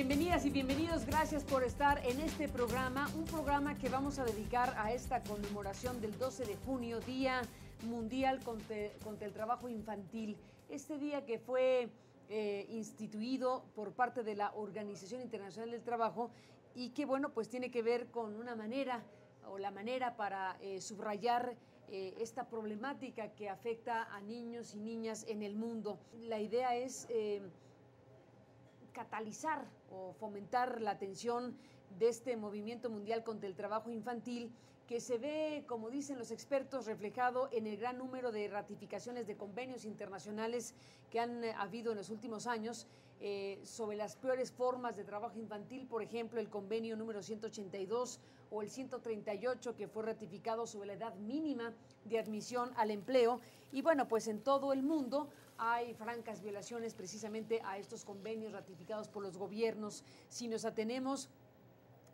Bienvenidas y bienvenidos, gracias por estar en este programa, un programa que vamos a dedicar a esta conmemoración del 12 de junio, Día Mundial contra el Trabajo Infantil. Este día que fue instituido por parte de la Organización Internacional del Trabajo y que, bueno, pues tiene que ver con una manera o la manera para subrayar esta problemática que afecta a niños y niñas en el mundo. La idea es catalizar o fomentar la atención de este movimiento mundial contra el trabajo infantil, que se ve, como dicen los expertos, reflejado en el gran número de ratificaciones de convenios internacionales que han habido en los últimos años sobre las peores formas de trabajo infantil. Por ejemplo, el convenio número 182 o el 138, que fue ratificado sobre la edad mínima de admisión al empleo. Y bueno, pues en todo el mundo hay francas violaciones precisamente a estos convenios ratificados por los gobiernos. Si nos atenemos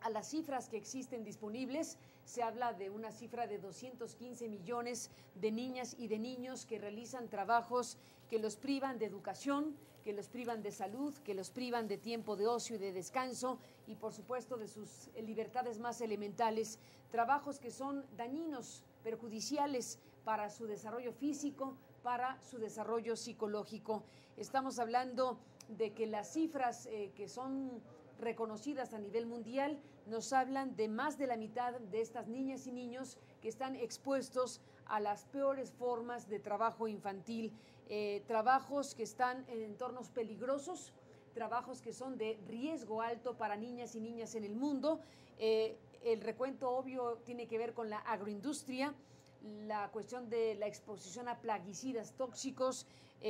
a las cifras que existen disponibles, se habla de una cifra de 215 millones de niñas y de niños que realizan trabajos que los privan de educación, que los privan de salud, que los privan de tiempo de ocio y de descanso y, por supuesto, de sus libertades más elementales. Trabajos que son dañinos, perjudiciales para su desarrollo físico, para su desarrollo psicológico. Estamos hablando de que las cifras que son reconocidas a nivel mundial nos hablan de más de la mitad de estas niñas y niños que están expuestos a las peores formas de trabajo infantil, trabajos que están en entornos peligrosos, trabajos que son de riesgo alto para niñas y niñas en el mundo. El recuento obvio tiene que ver con la agroindustria, la cuestión de la exposición a plaguicidas tóxicos,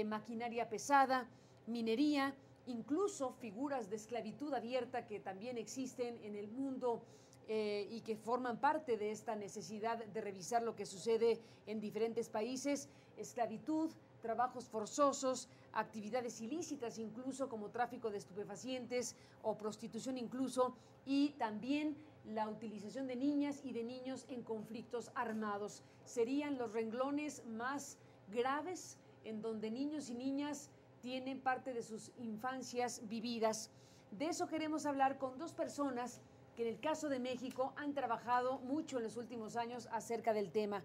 maquinaria pesada, minería, incluso figuras de esclavitud abierta que también existen en el mundo y que forman parte de esta necesidad de revisar lo que sucede en diferentes países. Esclavitud, trabajos forzosos, actividades ilícitas incluso como tráfico de estupefacientes o prostitución incluso, y también la utilización de niñas y de niños en conflictos armados. Serían los renglones más graves en donde niños y niñas tienen parte de sus infancias vividas. De eso queremos hablar con dos personas que en el caso de México han trabajado mucho en los últimos años acerca del tema,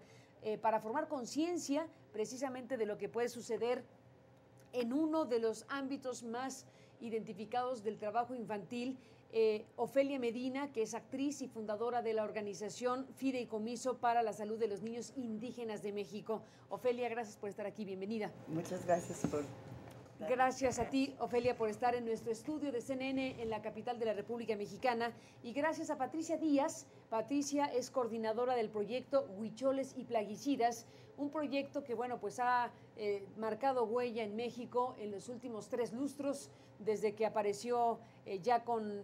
para formar conciencia precisamente de lo que puede suceder en uno de los ámbitos más identificados del trabajo infantil. Ofelia Medina, que es actriz y fundadora de la organización Fideicomiso para la Salud de los Niños Indígenas de México. Ofelia, gracias por estar aquí, bienvenida. Muchas gracias por... Gracias a ti, Ofelia, por estar en nuestro estudio de CNN en la capital de la República Mexicana, y gracias a Patricia Díaz. Patricia es coordinadora del proyecto Huicholes y Plaguicidas, un proyecto que, bueno, pues ha marcado huella en México en los últimos 3 lustros, desde que apareció ya con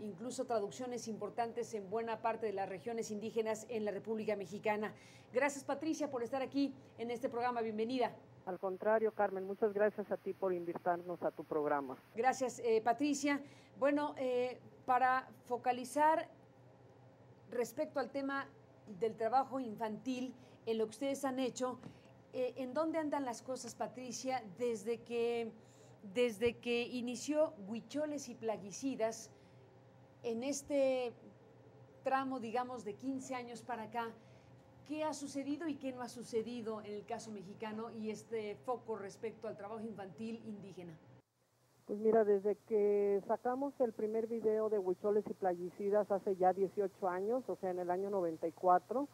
incluso traducciones importantes en buena parte de las regiones indígenas en la República Mexicana. Gracias, Patricia, por estar aquí en este programa. Bienvenida. Al contrario, Carmen, muchas gracias a ti por invitarnos a tu programa. Gracias, Patricia. Bueno, para focalizar respecto al tema del trabajo infantil, en lo que ustedes han hecho, ¿en dónde andan las cosas, Patricia, desde que inició Huicholes y Plaguicidas, en este tramo, digamos, de 15 años para acá? ¿Qué ha sucedido y qué no ha sucedido en el caso mexicano y este foco respecto al trabajo infantil indígena? Pues mira, desde que sacamos el primer video de Huicholes y Plaguicidas hace ya 18 años, o sea, en el año 94,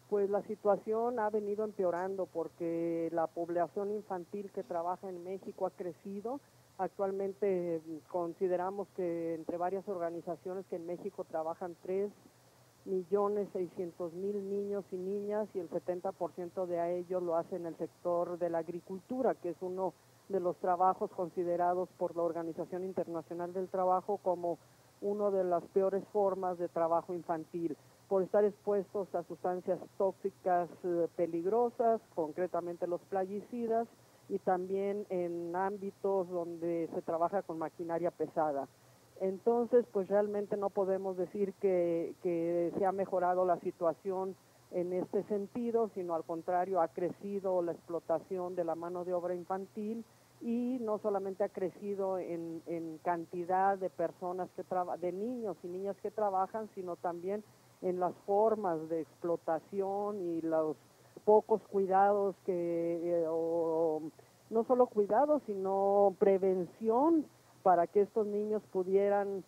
pues la situación ha venido empeorando porque la población infantil que trabaja en México ha crecido. Actualmente consideramos que entre varias organizaciones que en México trabajan 3.600.000 niños y niñas, y el 70% de ellos lo hace en el sector de la agricultura, que es uno de los trabajos considerados por la Organización Internacional del Trabajo como una de las peores formas de trabajo infantil, por estar expuestos a sustancias tóxicas peligrosas, concretamente los plaguicidas, y también en ámbitos donde se trabaja con maquinaria pesada. Entonces, pues realmente no podemos decir que se ha mejorado la situación en este sentido, sino al contrario, ha crecido la explotación de la mano de obra infantil y no solamente ha crecido en cantidad de personas de niños y niñas que trabajan, sino también en las formas de explotación y los pocos cuidados o no solo cuidados, sino prevención para que estos niños pudieran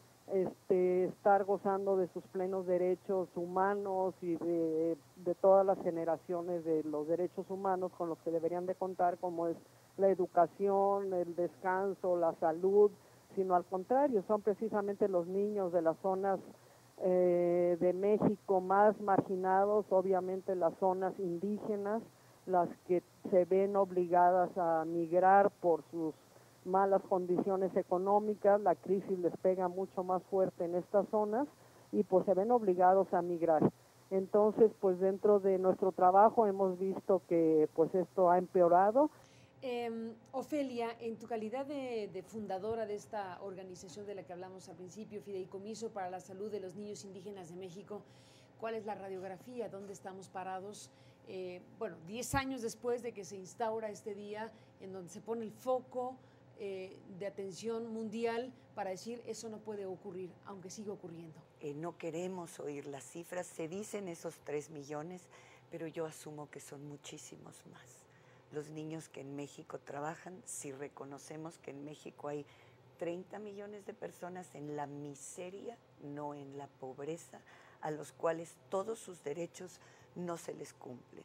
estar gozando de sus plenos derechos humanos y de todas las generaciones de los derechos humanos con los que deberían de contar, como es la educación, el descanso, la salud, sino al contrario, son precisamente los niños de las zonas de México más marginados, obviamente las zonas indígenas, las que se ven obligadas a migrar por sus malas condiciones económicas, la crisis les pega mucho más fuerte en estas zonas y pues se ven obligados a migrar. Entonces, pues dentro de nuestro trabajo hemos visto que pues esto ha empeorado. Ofelia, en tu calidad de fundadora de esta organización de la que hablamos al principio, Fideicomiso para la Salud de los Niños Indígenas de México, ¿cuál es la radiografía? ¿Dónde estamos parados? 10 años después de que se instaura este día, en donde se pone el foco de atención mundial para decir eso no puede ocurrir, aunque siga ocurriendo. No queremos oír las cifras, se dicen esos 3 millones, pero yo asumo que son muchísimos más. Los niños que en México trabajan, si reconocemos que en México hay 30 millones de personas en la miseria, no en la pobreza, a los cuales todos sus derechos no se les cumplen.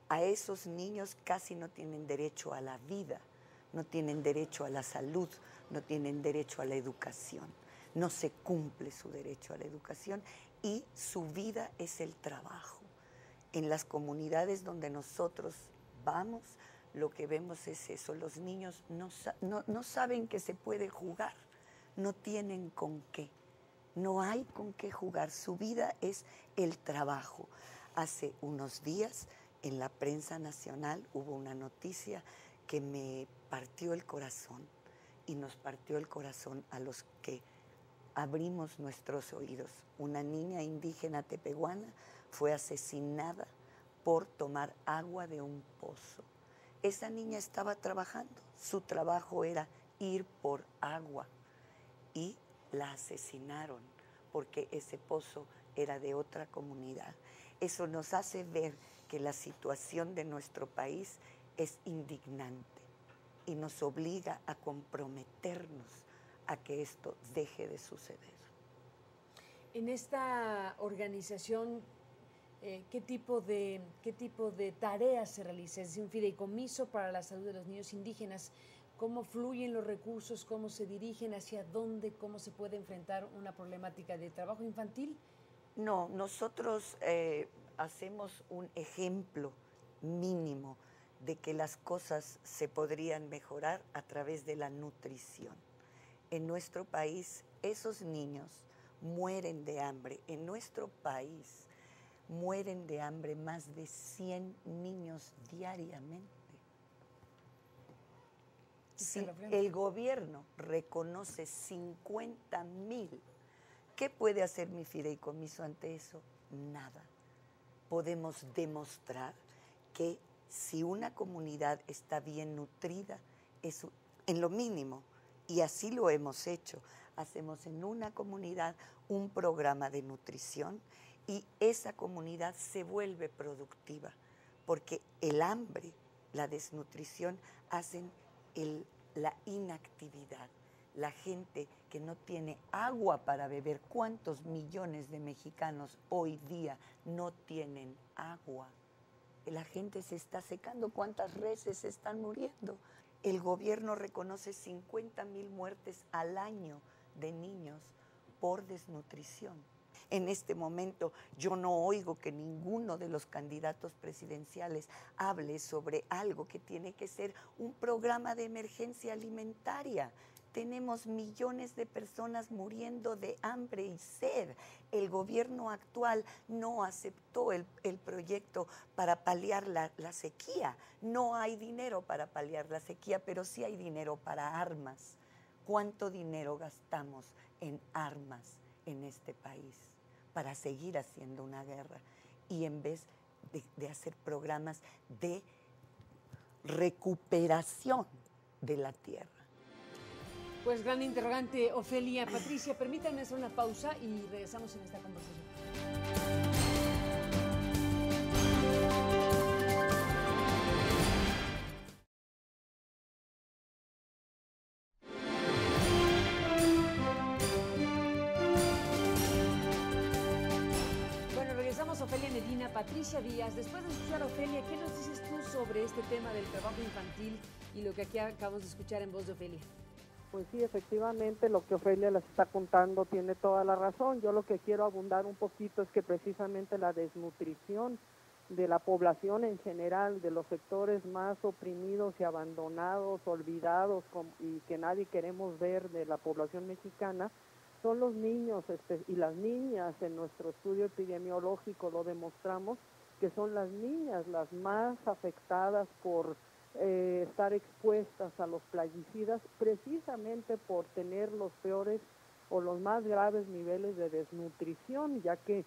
A esos niños casi no tienen derecho a la vida, no tienen derecho a la salud, no tienen derecho a la educación. No se cumple su derecho a la educación y su vida es el trabajo. En las comunidades donde nosotros vamos, lo que vemos es eso. Los niños no saben que se puede jugar, no tienen con qué, no hay con qué jugar. Su vida es el trabajo. Hace unos días en la prensa nacional hubo una noticia que me partió el corazón y nos partió el corazón a los que abrimos nuestros oídos. Una niña indígena tepehuana fue asesinada por tomar agua de un pozo. Esa niña estaba trabajando, su trabajo era ir por agua y la asesinaron porque ese pozo era de otra comunidad. Eso nos hace ver que la situación de nuestro país es indignante y nos obliga a comprometernos a que esto deje de suceder. En esta organización, ¿qué tipo de tareas se realiza? Es un fideicomiso para la salud de los niños indígenas. ¿Cómo fluyen los recursos? ¿Cómo se dirigen? ¿Hacia dónde? ¿Cómo se puede enfrentar una problemática de trabajo infantil? No, nosotros hacemos un ejemplo mínimo de que las cosas se podrían mejorar a través de la nutrición. En nuestro país, esos niños mueren de hambre. En nuestro país mueren de hambre más de 100 niños diariamente. Si el gobierno reconoce 50,000, ¿qué puede hacer mi fideicomiso ante eso? Nada. Podemos demostrar que si una comunidad está bien nutrida, es en lo mínimo, y así lo hemos hecho, hacemos en una comunidad un programa de nutrición y esa comunidad se vuelve productiva, porque el hambre, la desnutrición hacen la inactividad. La gente que no tiene agua para beber, ¿cuántos millones de mexicanos hoy día no tienen agua? La gente se está secando, ¿cuántas reses se están muriendo? El gobierno reconoce 50,000 muertes al año de niños por desnutrición. En este momento yo no oigo que ninguno de los candidatos presidenciales hable sobre algo que tiene que ser un programa de emergencia alimentaria. Tenemos millones de personas muriendo de hambre y sed. El gobierno actual no aceptó el proyecto para paliar la sequía. No hay dinero para paliar la sequía, pero sí hay dinero para armas. ¿Cuánto dinero gastamos en armas en este país para seguir haciendo una guerra? Y en vez de hacer programas de recuperación de la tierra. Pues gran interrogante, Ofelia. Patricia, permítanme hacer una pausa y regresamos en esta conversación. Bueno, regresamos a Ofelia Medina, Patricia Díaz. Después de escuchar a Ofelia, ¿qué nos dices tú sobre este tema del trabajo infantil y lo que aquí acabamos de escuchar en voz de Ofelia? Pues sí, efectivamente, lo que Ofelia les está contando tiene toda la razón. Yo lo que quiero abundar un poquito es que precisamente la desnutrición de la población en general, de los sectores más oprimidos y abandonados, olvidados y que nadie queremos ver de la población mexicana, son los niños y las niñas. En nuestro estudio epidemiológico lo demostramos, que son las niñas las más afectadas por estar expuestas a los plaguicidas, precisamente por tener los peores o los más graves niveles de desnutrición, ya que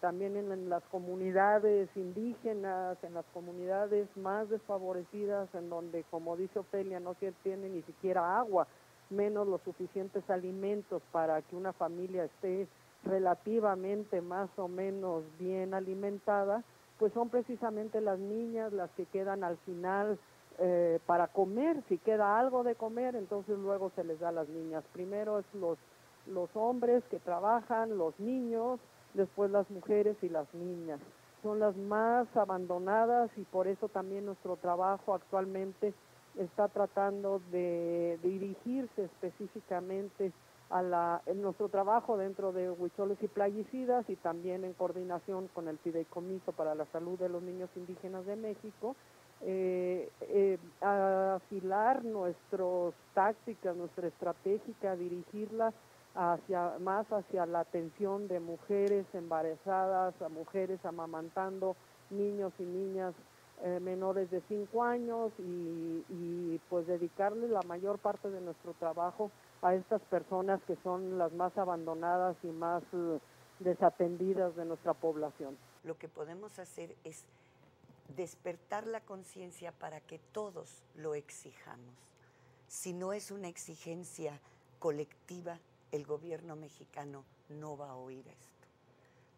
también en las comunidades indígenas, en las comunidades más desfavorecidas, en donde, como dice Ofelia, no se tiene ni siquiera agua, menos los suficientes alimentos para que una familia esté relativamente más o menos bien alimentada, pues son precisamente las niñas las que quedan al final para comer. Si queda algo de comer, entonces luego se les da a las niñas. Primero es los hombres que trabajan, los niños, después las mujeres y las niñas. Son las más abandonadas y por eso también nuestro trabajo actualmente está tratando de dirigirse específicamente en nuestro trabajo dentro de Huicholes y Plaguicidas, y también en coordinación con el Fideicomiso para la Salud de los Niños Indígenas de México, afilar nuestras tácticas, nuestra estratégica, dirigirla más hacia la atención de mujeres embarazadas, a mujeres amamantando, niños y niñas menores de 5 años y pues dedicarle la mayor parte de nuestro trabajo a estas personas que son las más abandonadas y más desatendidas de nuestra población. Lo que podemos hacer es despertar la conciencia para que todos lo exijamos. Si no es una exigencia colectiva, el gobierno mexicano no va a oír esto.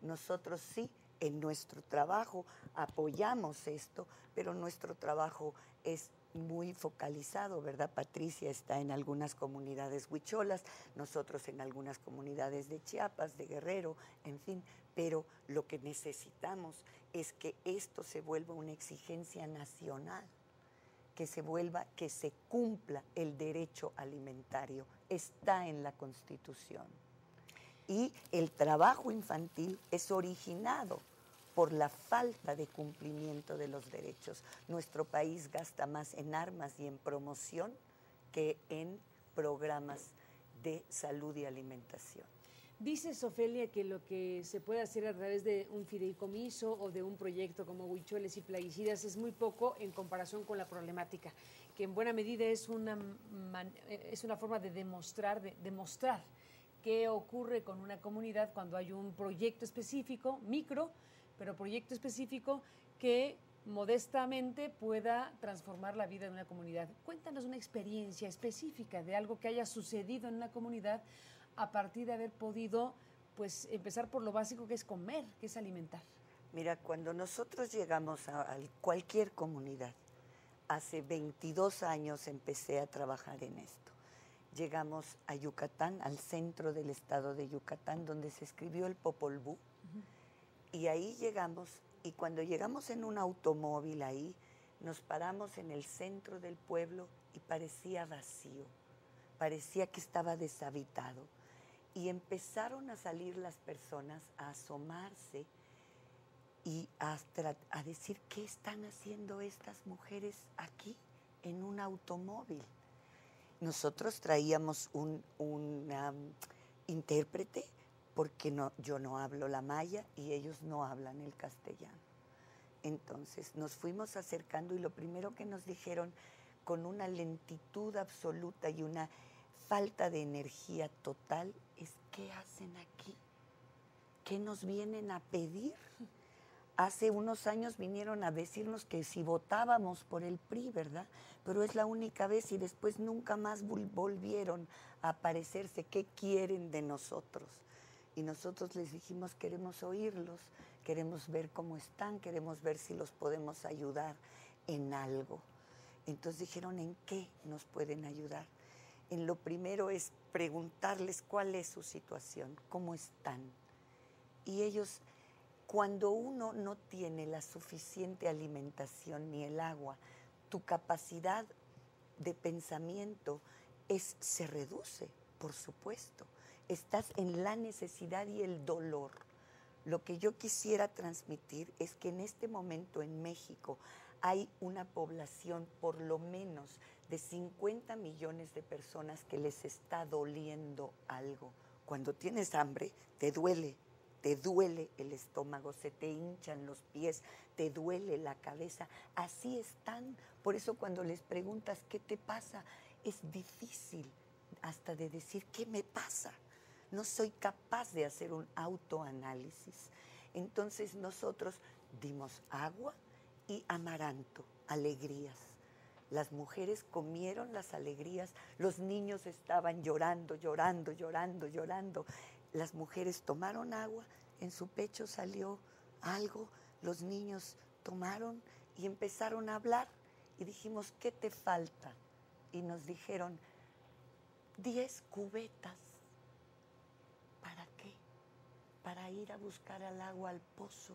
Nosotros sí, en nuestro trabajo apoyamos esto, pero nuestro trabajo es muy focalizado, ¿verdad? Patricia está en algunas comunidades huicholas, nosotros en algunas comunidades de Chiapas, de Guerrero, en fin, pero lo que necesitamos es que esto se vuelva una exigencia nacional, que se cumpla el derecho alimentario, está en la Constitución. Y el trabajo infantil es originado por la falta de cumplimiento de los derechos. Nuestro país gasta más en armas y en promoción que en programas de salud y alimentación. Dices, Ofelia, que lo que se puede hacer a través de un fideicomiso o de un proyecto como Huicholes y Plaguicidas es muy poco en comparación con la problemática, que en buena medida es una forma de demostrar qué ocurre con una comunidad cuando hay un proyecto específico, micro, pero proyecto específico que modestamente pueda transformar la vida de una comunidad. Cuéntanos una experiencia específica de algo que haya sucedido en una comunidad a partir de haber podido, pues, empezar por lo básico, que es comer, que es alimentar. Mira, cuando nosotros llegamos a cualquier comunidad, hace 22 años empecé a trabajar en esto. Llegamos a Yucatán, al centro del estado de Yucatán, donde se escribió el Popol Vuh, y ahí llegamos, y cuando llegamos en un automóvil ahí, nos paramos en el centro del pueblo y parecía vacío, parecía que estaba deshabitado. Y empezaron a salir las personas a asomarse y a decir, ¿qué están haciendo estas mujeres aquí en un automóvil? Nosotros traíamos un intérprete, porque yo no hablo la maya y ellos no hablan el castellano. Entonces nos fuimos acercando y lo primero que nos dijeron, con una lentitud absoluta y una falta de energía total, es: ¿qué hacen aquí? ¿Qué nos vienen a pedir? Hace unos años vinieron a decirnos que si votábamos por el PRI, ¿verdad? Pero es la única vez y después nunca más volvieron a aparecerse. ¿Qué quieren de nosotros? Y nosotros les dijimos, queremos oírlos, queremos ver cómo están, queremos ver si los podemos ayudar en algo. Entonces dijeron, ¿en qué nos pueden ayudar? En lo primero es preguntarles cuál es su situación, cómo están. Y ellos, cuando uno no tiene la suficiente alimentación ni el agua, tu capacidad de pensamiento se reduce, por supuesto. Estás en la necesidad y el dolor. Lo que yo quisiera transmitir es que en este momento en México hay una población por lo menos de 50 millones de personas que les está doliendo algo. Cuando tienes hambre, te duele el estómago, se te hinchan los pies, te duele la cabeza. Así están. Por eso cuando les preguntas qué te pasa, es difícil hasta de decir qué me pasa. No soy capaz de hacer un autoanálisis. Entonces nosotros dimos agua y amaranto, alegrías. Las mujeres comieron las alegrías, los niños estaban llorando. Las mujeres tomaron agua, en su pecho salió algo, los niños tomaron y empezaron a hablar. Y dijimos, ¿qué te falta? Y nos dijeron, 10 cubetas. ¿Para qué? Para ir a buscar el agua al pozo.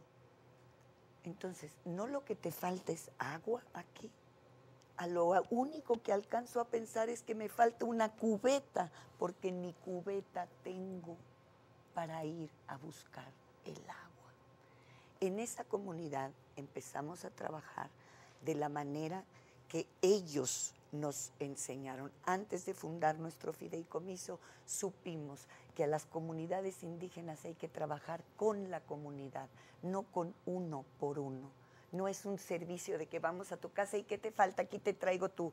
Entonces, no lo que te falta es agua aquí. A lo único que alcanzo a pensar es que me falta una cubeta, porque ni cubeta tengo para ir a buscar el agua. En esa comunidad empezamos a trabajar de la manera que ellos nos enseñaron. Antes de fundar nuestro fideicomiso, supimos que a las comunidades indígenas hay que trabajar con la comunidad, no con uno por uno. No es un servicio de que vamos a tu casa y ¿qué te falta? Aquí te traigo tu...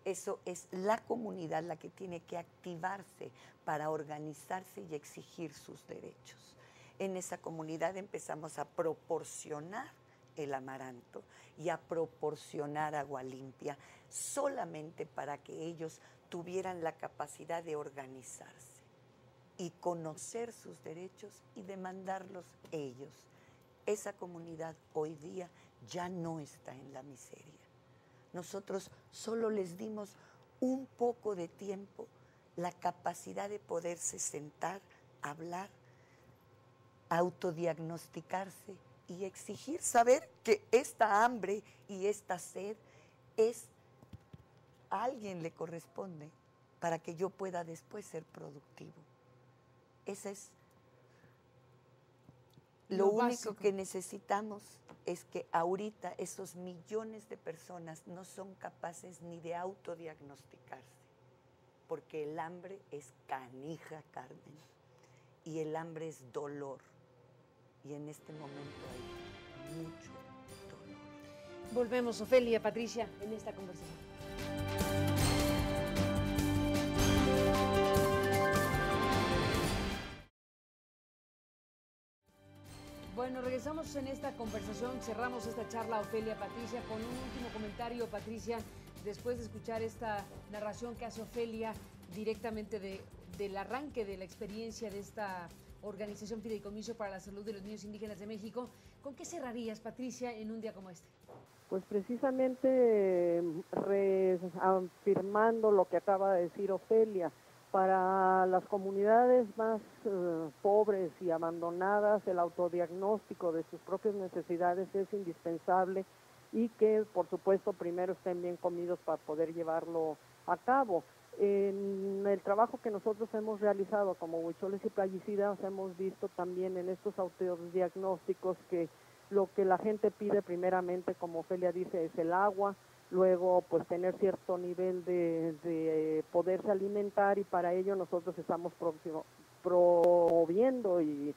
Eso es la comunidad la que tiene que activarse para organizarse y exigir sus derechos. En esa comunidad empezamos a proporcionar el amaranto y a proporcionar agua limpia solamente para que ellos tuvieran la capacidad de organizarse y conocer sus derechos y demandarlos ellos. Esa comunidad hoy día ya no está en la miseria. Nosotros solo les dimos un poco de tiempo, la capacidad de poderse sentar, hablar, autodiagnosticarse y exigir saber que esta hambre y esta sed a alguien le corresponde para que yo pueda después ser productivo. Esa es lo único que necesitamos, es que ahorita esos millones de personas no son capaces ni de autodiagnosticarse, porque el hambre es canija, Carmen, y el hambre es dolor, y en este momento hay mucho dolor. Volvemos, Ofelia, Patricia, en esta conversación. Bueno, regresamos en esta conversación, cerramos esta charla, Ofelia, Patricia, con un último comentario, Patricia, después de escuchar esta narración que hace Ofelia directamente del arranque de la experiencia de esta organización Fideicomiso para la Salud de los Niños Indígenas de México. ¿Con qué cerrarías, Patricia, en un día como este? Pues precisamente reafirmando lo que acaba de decir Ofelia, para las comunidades más pobres y abandonadas, el autodiagnóstico de sus propias necesidades es indispensable y que, por supuesto, primero estén bien comidos para poder llevarlo a cabo. En el trabajo que nosotros hemos realizado como huicholes y playicidas, hemos visto también en estos autodiagnósticos que lo que la gente pide primeramente, como Ofelia dice, es el agua, luego pues tener cierto nivel de poderse alimentar, y para ello nosotros estamos promoviendo y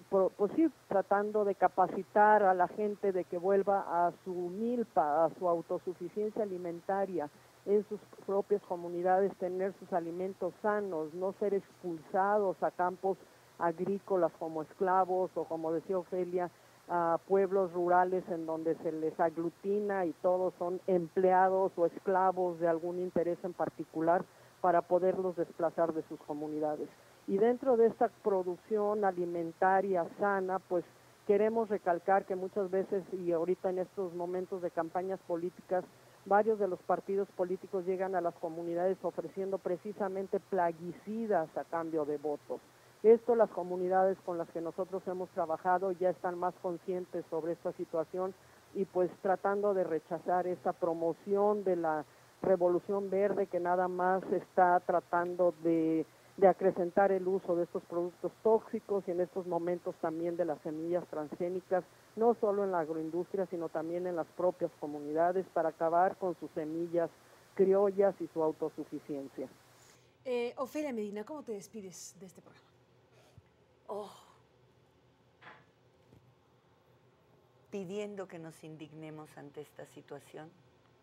pues sí, tratando de capacitar a la gente de que vuelva a su milpa, a su autosuficiencia alimentaria en sus propias comunidades, tener sus alimentos sanos, no ser expulsados a campos agrícolas como esclavos o, como decía Ofelia, a pueblos rurales en donde se les aglutina y todos son empleados o esclavos de algún interés en particular para poderlos desplazar de sus comunidades. Y dentro de esta producción alimentaria sana, pues queremos recalcar que muchas veces, y ahorita en estos momentos de campañas políticas, varios de los partidos políticos llegan a las comunidades ofreciendo precisamente plaguicidas a cambio de votos. Esto las comunidades con las que nosotros hemos trabajado ya están más conscientes sobre esta situación y pues tratando de rechazar esta promoción de la revolución verde que nada más está tratando de acrecentar el uso de estos productos tóxicos y en estos momentos también de las semillas transgénicas, no solo en la agroindustria, sino también en las propias comunidades para acabar con sus semillas criollas y su autosuficiencia. Ofelia Medina, ¿cómo te despides de este programa? Pidiendo que nos indignemos ante esta situación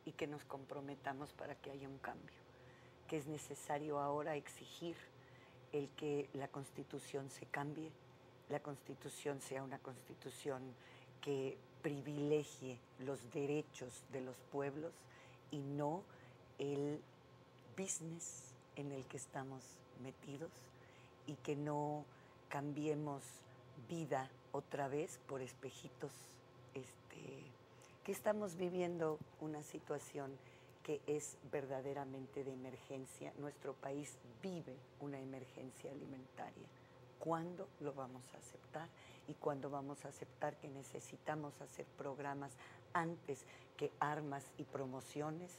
y que nos comprometamos para que haya un cambio, que es necesario ahora exigir el que la Constitución se cambie, la Constitución sea una Constitución que privilegie los derechos de los pueblos y no el business en el que estamos metidos y que no cambiemos vida otra vez por espejitos, que estamos viviendo una situación que es verdaderamente de emergencia. Nuestro país vive una emergencia alimentaria. ¿Cuándo lo vamos a aceptar? Y cuándo vamos a aceptar que necesitamos hacer programas antes que armas y promociones,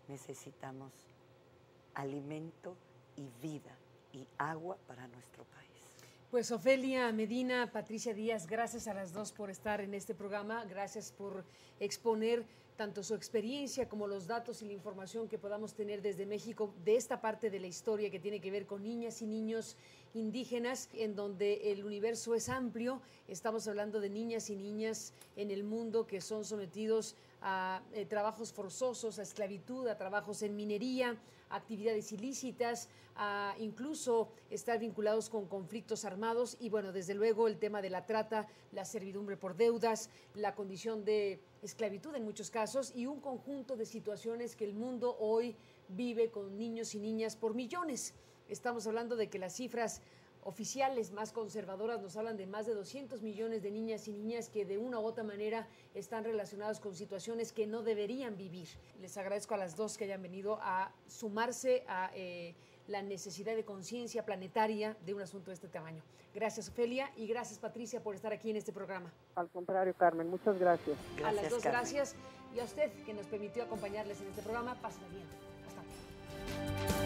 necesitamos alimento y vida y agua para nuestro país. Pues Ofelia Medina, Patricia Díaz, gracias a las dos por estar en este programa, gracias por exponer tanto su experiencia como los datos y la información que podamos tener desde México de esta parte de la historia que tiene que ver con niñas y niños indígenas, en donde el universo es amplio. Estamos hablando de niñas y niñas en el mundo que son sometidos a trabajos forzosos, a esclavitud, a trabajos en minería, a actividades ilícitas, a incluso estar vinculados con conflictos armados y bueno, desde luego el tema de la trata, la servidumbre por deudas, la condición de esclavitud en muchos casos y un conjunto de situaciones que el mundo hoy vive con niños y niñas por millones. Estamos hablando de que las cifras oficiales más conservadoras nos hablan de más de 200 millones de niñas y niñas que de una u otra manera están relacionadas con situaciones que no deberían vivir. Les agradezco a las dos que hayan venido a sumarse a la necesidad de conciencia planetaria de un asunto de este tamaño. Gracias, Ofelia, y gracias, Patricia, por estar aquí en este programa. Al contrario, Carmen, muchas gracias. A las dos, Carmen. gracias. Y a usted, que nos permitió acompañarles en este programa, pásenla bien. Hasta luego.